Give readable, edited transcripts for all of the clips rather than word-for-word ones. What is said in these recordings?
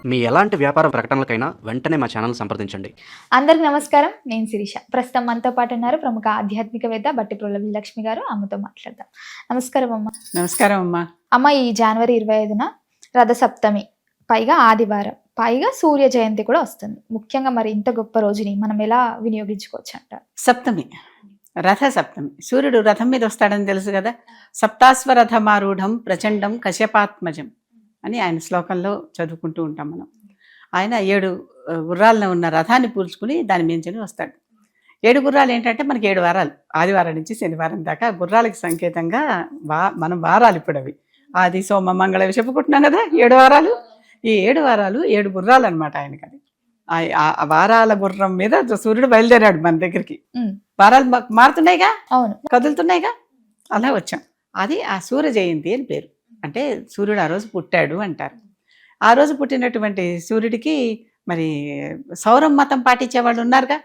మీ ఎలాంటి వ్యాపార ప్రకటనలకైనా వెంటనే మా ఛానల్ సంప్రదించండి. అందరికి నమస్కారం. నేను శిరీష. ప్రస్తుతం మనతో పాటు ఉన్నారు ప్రముఖ ఆధ్యాత్మికవేత్త బట్టిప్రోల విజయలక్ష్మి గారు. అమ్మతో మాట్లాడదాం. నమస్కారం అమ్మ. నమస్కారం అమ్మా. అమ్మ, ఈ జనవరి 25న రథసప్తమి, పైగా ఆదివారం, పైగా సూర్య జయంతి కూడా వస్తుంది. ముఖ్యంగా మరి ఇంత గొప్ప రోజుని మనం ఎలా వినియోగించుకోవచ్చు అంటారు? సప్తమి, రథ సప్తమి. సూర్యుడు రథం మీద వస్తాడని తెలుసు కదా. సప్తాశ్వరథమారూఢం ప్రచండం కశ్యపాత్మజం అని ఆయన శ్లోకంలో చదువుకుంటూ ఉంటాం మనం. ఆయన 7 గుర్రాలను ఉన్న రథాన్ని పూల్చుకుని దాని మించుని వస్తాడు. 7 గుర్రాలు ఏంటంటే మనకి 7 వారాలు, ఆదివారం నుంచి శనివారం దాకా గుర్రాలకి సంకేతంగా మనం వారాలు ఇప్పుడు అవి ఆది సోమ మంగళ చెప్పుకుంటున్నాం కదా. 7 వారాలు, ఈ 7 వారాలు 7 గుర్రాలు అనమాట ఆయనకి. అది ఆ వారాల గుర్రం మీద సూర్యుడు బయలుదేరాడు మన దగ్గరికి. వారాలు మారుతున్నాయిగా, అవును, కదులుతున్నాయిగా, అలా వచ్చాం. అది ఆ సూర్య జయంతి అని పేరు. అంటే సూర్యుడు ఆ రోజు పుట్టాడు అంటారు. ఆ రోజు పుట్టినటువంటి సూర్యుడికి మరి సౌరం మతం పాటించే వాళ్ళు ఉన్నారుగా.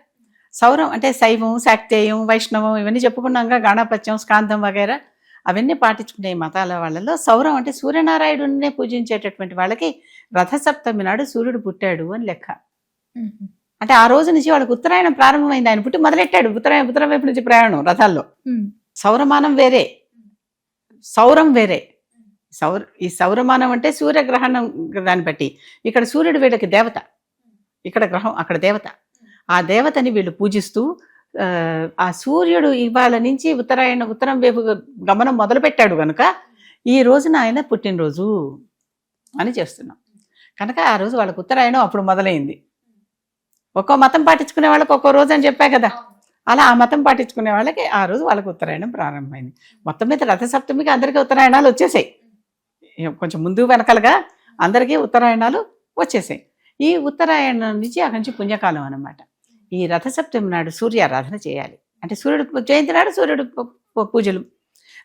సౌరం అంటే శైవం, శాక్తేయం, వైష్ణవం ఇవన్నీ చెప్పుకున్నాంగా, గాణాపత్యం, స్కాంతం వగైరా అవన్నీ పాటించుకునే మతాల వాళ్ళలో సౌరం అంటే సూర్యనారాయణుడినే పూజించేటటువంటి వాళ్ళకి రథసప్తమి నాడు సూర్యుడు పుట్టాడు అని లెక్క. అంటే ఆ రోజు నుంచి వాళ్ళకి ఉత్తరాయణం ప్రారంభమైంది. ఆయన పుట్టి మొదలెట్టాడు ఉత్తరం వైపు నుంచి ప్రయాణం రథాల్లో. సౌరమానం వేరే, సౌరం వేరే. ఈ సౌరమానం అంటే సూర్యగ్రహణం దాన్ని బట్టి. ఇక్కడ సూర్యుడు వీళ్ళకి దేవత, ఇక్కడ గ్రహం అక్కడ దేవత. ఆ దేవతని వీళ్ళు పూజిస్తూ ఆ సూర్యుడు ఇవాళ నుంచి ఉత్తరం వైపు గమనం మొదలుపెట్టాడు కనుక ఈ రోజున ఆయన పుట్టినరోజు అని చేస్తున్నాం. కనుక ఆ రోజు వాళ్ళకి ఉత్తరాయణం అప్పుడు మొదలైంది. ఒక్కో మతం పాటించుకునే వాళ్ళకి ఒక్కో రోజు అని చెప్పా కదా. అలా ఆ మతం పాటించుకునే వాళ్ళకి ఆ రోజు వాళ్ళకి ఉత్తరాయణం ప్రారంభమైంది. మొత్తం మీద రథసప్తమికి అందరికీ ఉత్తరాయణాలు వచ్చేసాయి. కొంచెం ముందు వెనకాలగా అందరికీ ఉత్తరాయణాలు వచ్చేసాయి. ఈ ఉత్తరాయణం నుంచి అక్కడి నుంచి పుణ్యకాలం అన్నమాట. ఈ రథసప్తమి నాడు సూర్యారాధన చేయాలి. అంటే సూర్యుడు జయంతి నాడు సూర్యుడు పూజలు.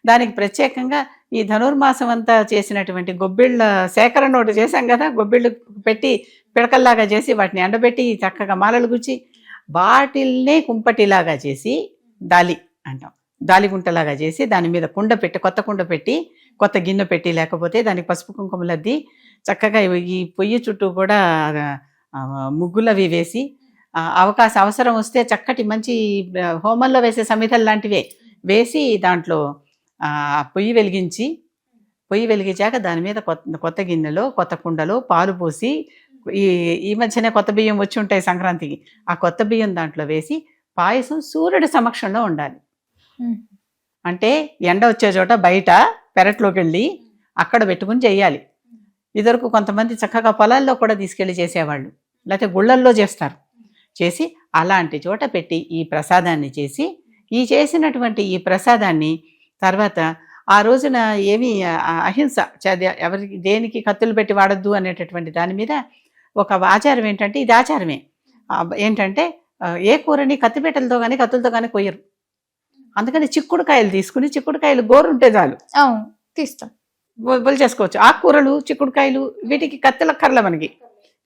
దానికి ప్రత్యేకంగా ఈ ధనుర్మాసం అంతా చేసినటువంటి గొబ్బిళ్ళ సేకరణ ఒకటి చేశాం కదా. గొబ్బిళ్ళు పెట్టి పిడకల్లాగా చేసి వాటిని ఎండబెట్టి చక్కగా మాలలు గుచ్చి వాటిల్నే కుంపటిలాగా చేసి దాలి అంటాం, దాలిగుంటలాగా చేసి దాని మీద కుండ పెట్టి, కొత్త కుండ పెట్టి, కొత్త గిన్నె పెట్టి, లేకపోతే దానికి పసుపు కుంకుమలద్ది చక్కగా ఈ పొయ్యి చుట్టూ కూడా ముగ్గులవి వేసి అవసరం వస్తే చక్కటి మంచి హోమంలో వేసే సమిధలు లాంటివే వేసి దాంట్లో పొయ్యి వెలిగించాక దాని మీద కొత్త గిన్నెలో, కొత్త కుండలో పాలు పోసి, ఈ మధ్యనే కొత్త బియ్యం వచ్చి ఉంటాయి సంక్రాంతికి, ఆ కొత్త బియ్యం దాంట్లో వేసి పాయసం సూర్యుడి సమక్షంలో ఉండాలి. అంటే ఎండ వచ్చే చోట బయట పెరట్లోకి వెళ్ళి అక్కడ పెట్టుకుని చేయాలి. ఇదివరకు కొంతమంది చక్కగా పొలాల్లో కూడా తీసుకెళ్ళి చేసేవాళ్ళు, లేకపోతే గుళ్ళల్లో చేసి అలాంటి చోట పెట్టి ఈ ప్రసాదాన్ని చేసి, ఈ చేసినటువంటి ఈ ప్రసాదాన్ని తర్వాత ఆ రోజున ఏమీ అహింస, ఎవరికి దేనికి కత్తులు పెట్టి వాడద్దు అనేటటువంటి దాని మీద ఒక ఆచారం ఏంటంటే, ఇది ఆచారమే ఏంటంటే, ఏ కూరని కత్తిపేటలతో కానీ కత్తులతో కానీ కొయ్యరు. అందుకని చిక్కుడుకాయలు తీసుకుని, చిక్కుడుకాయలు గోరు ఉంటే చాలు తీస్తాం, బొలు చేసుకోవచ్చు. ఆకుకూరలు, చిక్కుడుకాయలు వీటికి కత్తుల కర్ల మనకి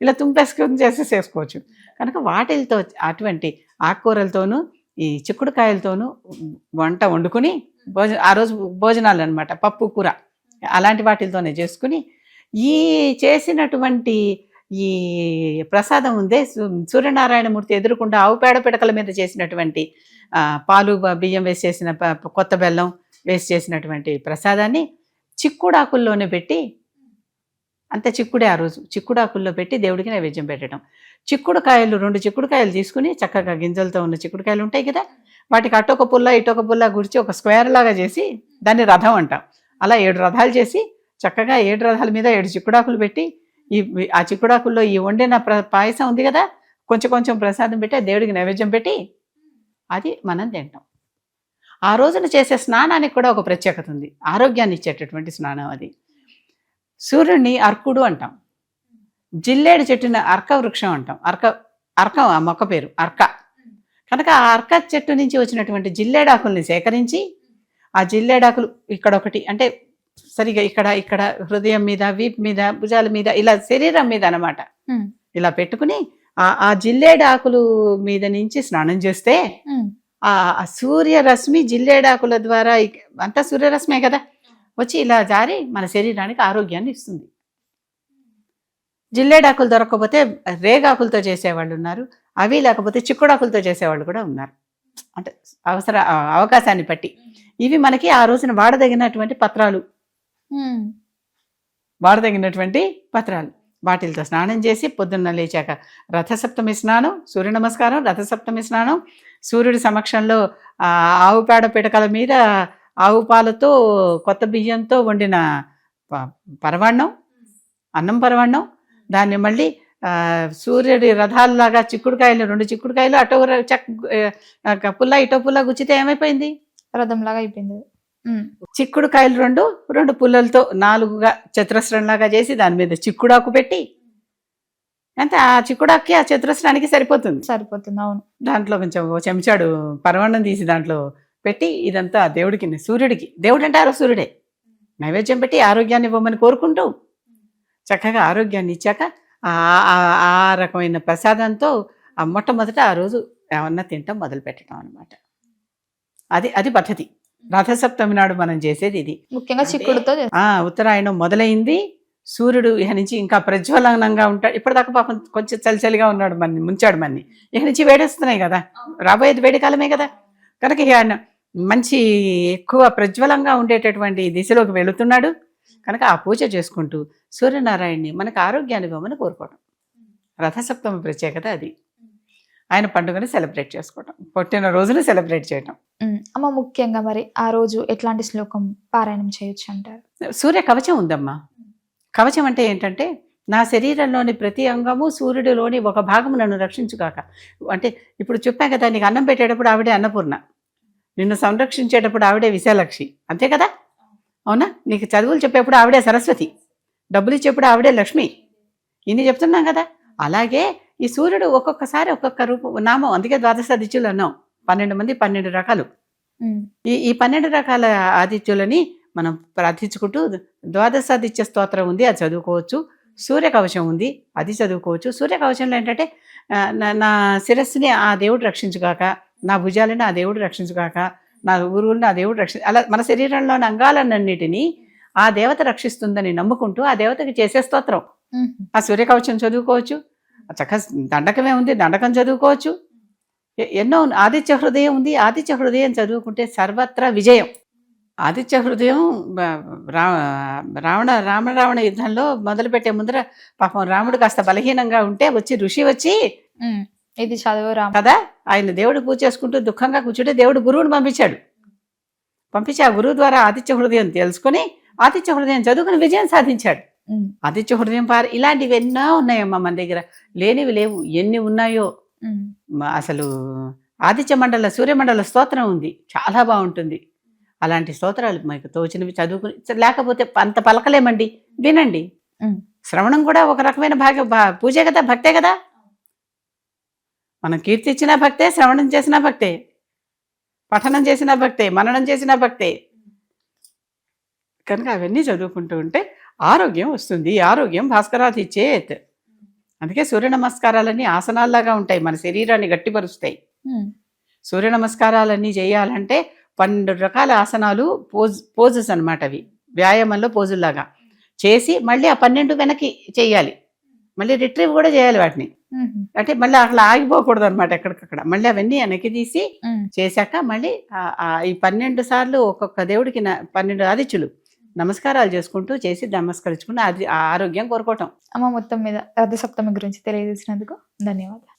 ఇలా తుంపేసుకొని చేసేసుకోవచ్చు. కనుక వాటితో అటువంటి ఆకుకూరలతోనూ ఈ చిక్కుడుకాయలతోనూ వంట వండుకుని ఆ రోజు భోజనాలు అనమాట, పప్పు కూర అలాంటి వాటితోనే చేసుకుని ఈ చేసినటువంటి ఈ ప్రసాదం ఉందే, సూర్యనారాయణమూర్తి ఎదురుకుండా ఆవు పేడ పిడకల మీద చేసినటువంటి పాలు బియ్యం వేసి చేసిన కొత్త బెల్లం వేసి చేసినటువంటి ప్రసాదాన్ని చిక్కుడాకుల్లోనే పెట్టి, అంత చిక్కుడే ఆ రోజు చిక్కుడాకుల్లో పెట్టి దేవుడికి నైవేద్యం పెట్టడం. చిక్కుడుకాయలు 2 చిక్కుడుకాయలు తీసుకుని, చక్కగా గింజలతో ఉన్న చిక్కుడుకాయలు ఉంటాయి కదా, వాటికి అటొక పుల్ల ఇటొక పుల్ల గుడిచి ఒక స్క్వేర్ లాగా చేసి దాన్ని రథం అంటాం. అలా 7 రథాలు చేసి చక్కగా 7 రథాల మీద 7 చిక్కుడాకులు పెట్టి, ఆ చిక్కుడాకుల్లో ఈ వండిన పాయసం ఉంది కదా, కొంచెం ప్రసాదం పెట్టి దేవుడికి నైవేద్యం పెట్టి అది మనం తింటాం. ఆ రోజున చేసే స్నానానికి కూడా ఒక ప్రత్యేకత ఉంది. ఆరోగ్యాన్ని ఇచ్చేటటువంటి స్నానం అది. సూర్యుడిని అర్కుడు అంటాం. జిల్లేడు చెట్టుని అర్క వృక్షం అంటాం. అర్కం ఆ మొక్క పేరు అర్క. కనుక ఆ అర్క చెట్టు నుంచి వచ్చినటువంటి జిల్లేడాకుల్ని సేకరించి, ఆ జిల్లేడాకులు ఇక్కడ ఒకటి అంటే సరిగా ఇక్కడ హృదయం మీద, వీపు మీద, భుజాల మీద, ఇలా శరీరం మీద అన్నమాట ఇలా పెట్టుకుని ఆ జిల్లేడాకులు మీద నుంచి స్నానం చేస్తే ఆ సూర్యరశ్మి జిల్లేడాకుల ద్వారా, అంతా సూర్యరశ్మే కదా, వచ్చి ఇలా జారి మన శరీరానికి ఆరోగ్యాన్ని ఇస్తుంది. జిల్లేడాకులు దొరకకపోతే రేగాకులతో చేసేవాళ్ళు ఉన్నారు, అవి లేకపోతే చిక్కుడాకులతో చేసేవాళ్ళు కూడా ఉన్నారు. అంటే అవకాశాన్ని బట్టి ఇవి మనకి ఆ రోజున వాడదగినటువంటి పత్రాలు, వాడదగినటువంటి పత్రాలు. వాటిలతో స్నానం చేసి పొద్దున్న లేచాక రథసప్తమి స్నానం, సూర్య నమస్కారం, రథసప్తమి స్నానం, సూర్యుడి సమక్షంలో ఆవు పేడ పిడకల మీద ఆవు పాలతో కొత్త బియ్యంతో వండిన పరవాన్నం, అన్నం పరవాన్నం, దాన్ని మళ్ళీ సూర్యుడి రథాలలాగా చిక్కుడుకాయలు, 2 చిక్కుడుకాయలు అటో పుల్ల ఇటో పుల్ల గుచ్చితే ఏమైపోయింది? రథంలాగా అయిపోయింది. చిక్కుడుకాయలు 2 పుల్లలతో 4గా చతురస్రంలాగా చేసి దాని మీద చిక్కుడాకు పెట్టి, అంటే ఆ చిక్కుడాకి ఆ చతురస్రానికి సరిపోతుంది. అవును. దాంట్లో కొంచెం చెంచాడు పరమాన్నం తీసి దాంట్లో పెట్టి ఇదంతా దేవుడికి, సూర్యుడికి, దేవుడు అంటే ఆ సూర్యుడే, నైవేద్యం పెట్టి ఆరోగ్యాన్ని ఇవ్వమని కోరుకుంటూ చక్కగా ఆరోగ్యాన్ని ఇచ్చాక ఆ రకమైన ప్రసాదంతో మొట్టమొదట ఆ రోజు ఏమన్నా తింటాం మొదలు పెట్టడం అనమాట. అది పద్ధతి. రథసప్తమి నాడు మనం చేసేది ఇది. ముఖ్యంగా చిక్కుడుతో ఉత్తరాయణం మొదలైంది. సూర్యుడు ఇక నుంచి ఇంకా ప్రజ్వలనంగా ఉంటాడు. ఇప్పటిదాకా పాపం కొంచెం చలిచలిగా ఉన్నాడు, ముంచాడు మన్ని. ఇక నుంచి వేడేస్తున్నాయి కదా, రాబోయేది వేడికాలమే కదా, కనుక ఇక మంచి ఎక్కువ ప్రజ్వలంగా ఉండేటటువంటి దిశలోకి వెళుతున్నాడు. కనుక ఆ పూజ చేసుకుంటూ సూర్యనారాయణని మనకు ఆరోగ్యాన్ని ఇవ్వమని కోరుకోవడం రథసప్తమి ప్రత్యేకత. అది ఆయన పండుగను సెలబ్రేట్ చేసుకోవటం, పుట్టిన రోజును సెలబ్రేట్ చేయటం. అమ్మ, ముఖ్యంగా మరి ఆ రోజు ఎట్లాంటి శ్లోకం పారాయణం చేయొచ్చు అంటారు? సూర్య కవచం ఉందమ్మా. కవచం అంటే ఏంటంటే, నా శరీరంలోని ప్రతి అంగము సూర్యుడిలోని ఒక భాగము నన్ను రక్షించుగాక. అంటే ఇప్పుడు చెప్పాం కదా, నీకు అన్నం పెట్టేటప్పుడు ఆవిడే అన్నపూర్ణ, నిన్ను సంరక్షించేటప్పుడు ఆవిడే విశాలక్షి, అంతే కదా? అవునా? నీకు చదువులు చెప్పేప్పుడు ఆవిడే సరస్వతి, డబ్బులు ఇచ్చేప్పుడు ఆవిడే లక్ష్మి, ఇన్ని చెప్తున్నాం కదా. అలాగే ఈ సూర్యుడు ఒక్కొక్కసారి ఒక్కొక్క నామం, అందుకే ద్వాదశాదిత్యులు అన్నాం. 12 మంది 12 రకాలు. ఈ 12 రకాల ఆదిత్యులని మనం ప్రార్థించుకుంటూ ద్వాదశాదిత్య స్తోత్రం ఉంది, అది చదువుకోవచ్చు. సూర్య కవచం ఉంది, అది చదువుకోవచ్చు. సూర్య కవచంలో ఏంటంటే, నా శిరస్సుని ఆ దేవుడు రక్షించుగాక, నా భుజాలని ఆ దేవుడు రక్షించుగాక, నా ఊరువులను ఆ దేవుడు అలా మన శరీరంలోని అంగాలన్నిటినీ ఆ దేవత రక్షిస్తుందని నమ్ముకుంటూ ఆ దేవతకి చేసే స్తోత్రం. ఆ సూర్య కవచం చదువుకోవచ్చు. చక్కగా దండకమే ఉంది, దండకం చదువుకోవచ్చు. ఎన్నో. ఆదిత్య హృదయం ఉంది, ఆదిత్య హృదయం చదువుకుంటే సర్వత్రా విజయం. ఆదిత్య హృదయం రావణ యుద్ధంలో మొదలుపెట్టే ముందర పాపం రాముడు కాస్త బలహీనంగా ఉంటే ఋషి వచ్చి ఇది చదువు కదా, ఆయన దేవుడు పూజ చేసుకుంటూ దుఃఖంగా కూర్చుంటే దేవుడు గురువుని పంపించి ఆ గురువు ద్వారా ఆదిత్య హృదయం తెలుసుకుని ఆదిత్య హృదయం చదువుకుని విజయం సాధించాడు. ఆదిత్య హృదయం ఇలాంటివి ఎన్నో ఉన్నాయమ్మా మన దగ్గర, లేనివి లేవు, ఎన్ని ఉన్నాయో. అసలు ఆదిత్య మండల సూర్యమండల స్తోత్రం ఉంది, చాలా బాగుంటుంది. అలాంటి స్తోత్రాలు మీకు తోచినవి చదువుకుని, లేకపోతే అంత పలకలేమండి, వినండి. శ్రవణం కూడా ఒక రకమైన పూజే కదా, భక్తే కదా. మనం కీర్తిచ్చినా భక్తే, శ్రవణం చేసినా భక్తే, పఠనం చేసినా భక్తే, మననం చేసినా భక్తే. కనుక అవన్నీ చదువుకుంటూ ఉంటే ఆరోగ్యం వస్తుంది. ఆరోగ్యం భాస్కరాది ఇచ్చేత్. అందుకే సూర్య నమస్కారాలన్నీ ఆసనాల్లాగా ఉంటాయి, మన శరీరాన్ని గట్టిపరుస్తాయి. సూర్య నమస్కారాలన్నీ చేయాలంటే 12 రకాల ఆసనాలు, పోజెస్ అనమాట. అవి వ్యాయామంలో పోజుల్లాగా చేసి మళ్ళీ ఆ 12 వెనక్కి చేయాలి, మళ్ళీ రిట్రీవ్ కూడా చేయాలి వాటిని. అంటే మళ్ళీ అట్లా ఆగిపోకూడదు అనమాట, ఎక్కడికక్కడ మళ్ళీ అవన్నీ వెనక్కి తీసి చేశాక మళ్ళీ ఈ 12 సార్లు ఒక్కొక్క దేవుడికి 12 ఆదిత్యులు నమస్కారాలు చేసుకుంటూ చేసి నమస్కరించుకుంటూ అది ఆరోగ్యం కోరుకోవటం. అమ్మ, మొత్తం మీద రథసప్తమి గురించి తెలియజేసినందుకు ధన్యవాదాలు.